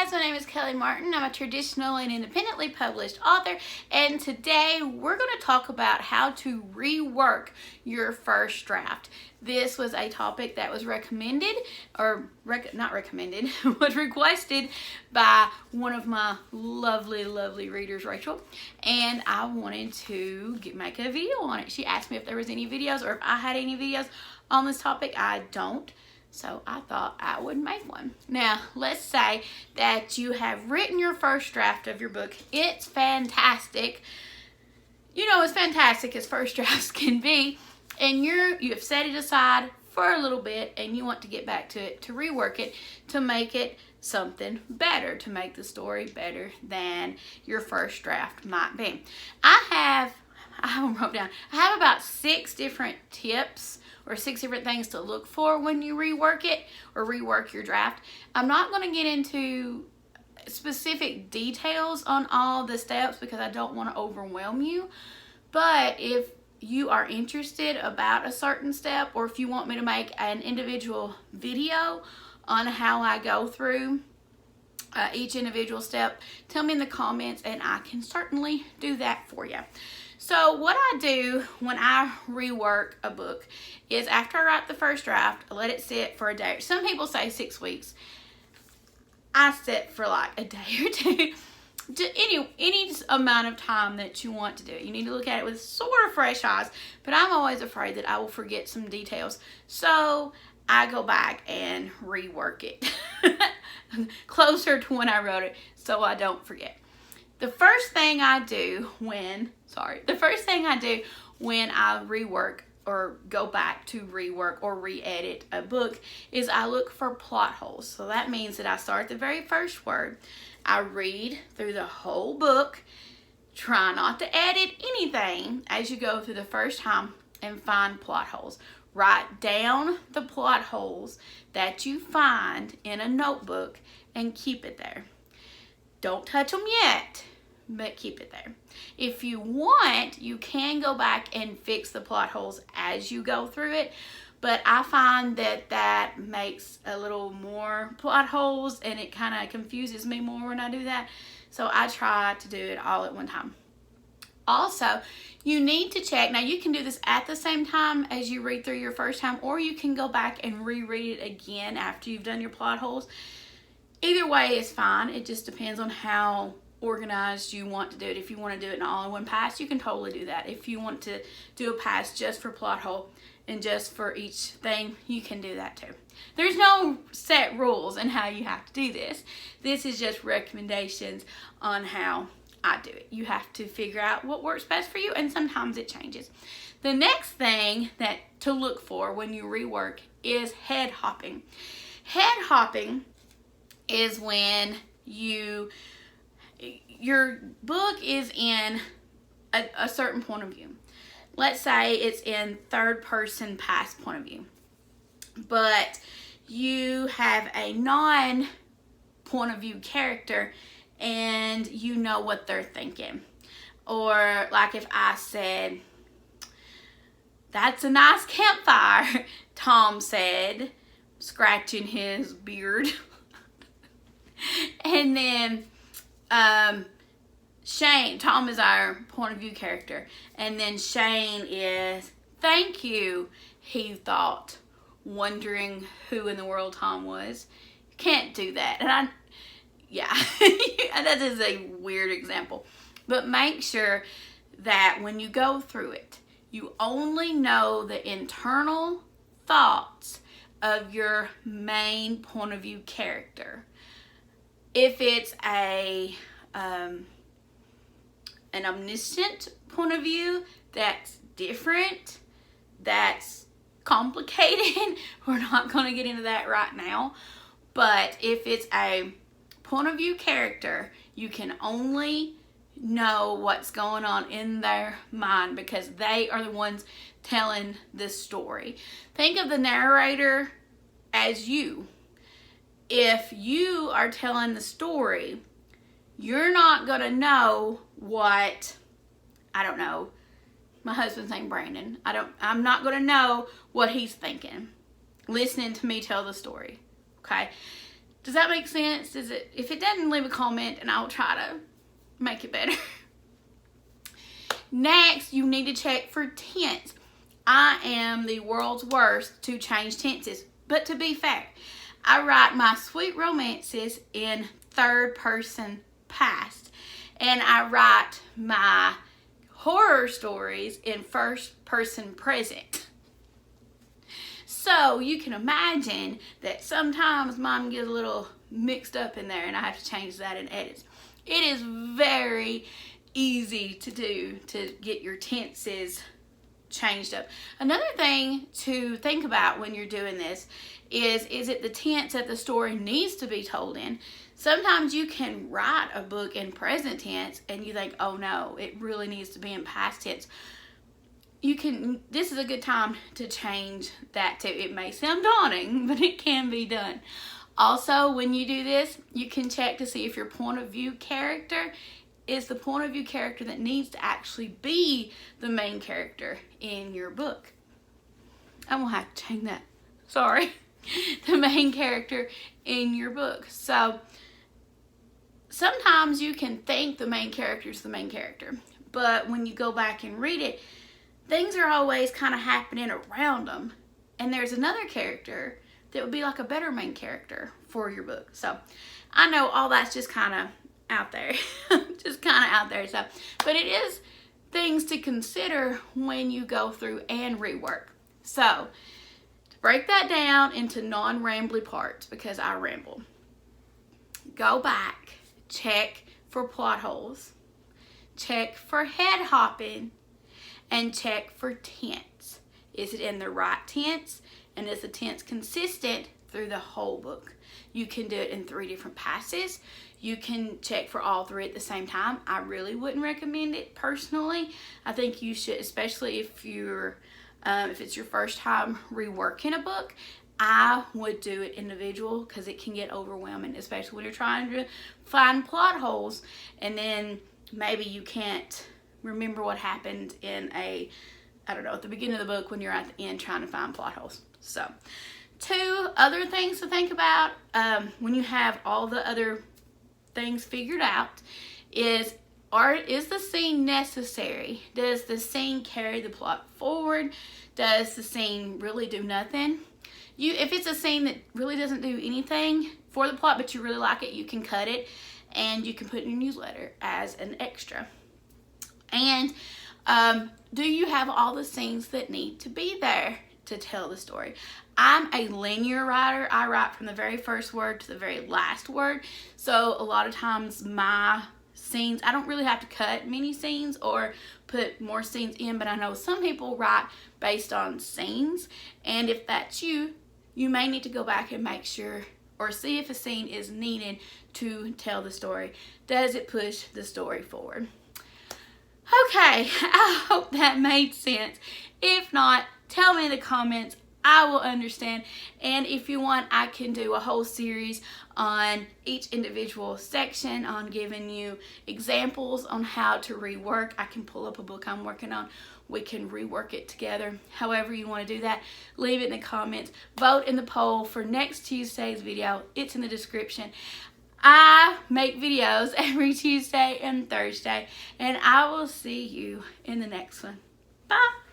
guys, my name is Kelly Martin. I'm a traditional and independently published author, and today we're going to talk about how to rework your first draft. This was a topic that was recommended, or not recommended, was requested by one of my lovely readers, Rachel, and I wanted to make a video on it. She asked me if there was any videos or if I had any videos on this topic. I don't. So I thought I would make one. Now, let's say that you have written your first draft of your book. It's fantastic. You know, as fantastic as first drafts can be. And you have set it aside for a little bit and you want to get back to it, to rework it, to make it something better, to make the story better than your first draft might be. I wrote down, I have about 6 different tips or 6 different things to look for when you rework it or rework your draft. I'm not going to get into specific details on all the steps because I don't want to overwhelm you. But if you are interested about a certain step, or if you want me to make an individual video on how I go through each individual step, tell me in the comments and I can certainly do that for you. So what I do when I rework a book is after I write the first draft, I let it sit for a day. Some people say 6 weeks. I sit for like a day or two. Any amount of time that you want to do it. You need to look at it with sort of fresh eyes, but I'm always afraid that I will forget some details. So I go back and rework it closer to when I wrote it so I don't forget. The first thing I do when I rework or go back to rework or re-edit a book is I look for plot holes. So that means that I start at the very first word. I read through the whole book. Try not to edit anything as you go through the first time and find plot holes. Write down the plot holes that you find in a notebook and keep it there. Don't touch them yet, but keep it there. If you want, you can go back and fix the plot holes as you go through it, but I find that makes a little more plot holes and it kind of confuses me more when I do that. So I try to do it all at one time. Also, you need to check, now you can do this at the same time as you read through your first time, or you can go back and reread it again after you've done your plot holes. Either way is fine. It just depends on how organized you want to do it. If you want to do it all in one pass, you can totally do that. If you want to do a pass just for plot hole and just for each thing, you can do that too. There's no set rules in how you have to do this. This is just recommendations on how I do it. You have to figure out what works best for you, and sometimes it changes. The next thing that to look for when you rework is head hopping. Head hopping is when your book is in a certain point of view. Let's say it's in third person past point of view, but you have a non point of view character and you know what they're thinking. Or like if I said, "That's a nice campfire," Tom said, scratching his beard. And then Shane, Tom is our point of view character, and then Shane is, "Thank you," he thought, wondering who in the world Tom was. You can't do that. And that is a weird example. But make sure that when you go through it, you only know the internal thoughts of your main point of view character. If it's an omniscient point of view, that's different, that's complicated. We're not going to get into that right now. But if it's a point of view character, you can only know what's going on in their mind because they are the ones telling this story. Think of the narrator as you. If you are telling the story, you're not going to know what, I don't know, my husband's named Brandon. I'm not going to know what he's thinking listening to me tell the story. Okay? Does that make sense? Does it? If it doesn't, leave a comment and I'll try to make it better. Next, you need to check for tense. I am the world's worst to change tenses. But to be fair, I write my sweet romances in third person past. And I write my horror stories in first person present. So you can imagine that sometimes mine gets a little mixed up in there and I have to change that in edits. It is very easy to do to get your tenses changed up. Another thing to think about when you're doing this is it the tense that the story needs to be told in? Sometimes you can write a book in present tense and you think, oh no, it really needs to be in past tense. This is a good time to change that too. It may sound daunting, but it can be done. Also, when you do this, you can check to see if your point of view character is the point of view character that needs to actually be the main character in your book. I'm gonna have to change that. Sorry. The main character in your book. So sometimes you can think the main character is the main character, but when you go back and read it, things are always kind of happening around them, and there's another character that would be like a better main character for your book. So I know all that's just kind of out there. So, but it is things to consider when you go through and rework. So to break that down into non-rambly parts, because I ramble, go back, check for plot holes, check for head hopping, and check for tense. Is it in the right tense? And is the tense consistent through the whole book? You can do it in 3 different passes. You can check for all 3 at the same time. I really wouldn't recommend it personally. I think you should, especially if it's your first time reworking a book, I would do it individual because it can get overwhelming, especially when you're trying to find plot holes and then maybe you can't remember what happened in at the beginning of the book when you're at the end trying to find plot holes. So 2 other things to think about when you have all the other things figured out is the scene necessary? Does the scene carry the plot forward? Does the scene really do nothing? If it's a scene that really doesn't do anything for the plot but you really like it, you can cut it and you can put it in your newsletter as an extra. And do you have all the scenes that need to be there to tell the story? I'm a linear writer. I write from the very first word to the very last word. So a lot of times my scenes, I don't really have to cut many scenes or put more scenes in, but I know some people write based on scenes. And if that's you, you may need to go back and make sure or see if a scene is needed to tell the story. Does it push the story forward? Okay, I hope that made sense. If not, tell me in the comments. I will understand. And if you want, I can do a whole series on each individual section on giving you examples on how to rework. I can pull up a book I'm working on. We can rework it together. However you want to do that, leave it in the comments. Vote in the poll for next Tuesday's video. It's in the description. I make videos every Tuesday and Thursday, and I will see you in the next one. Bye.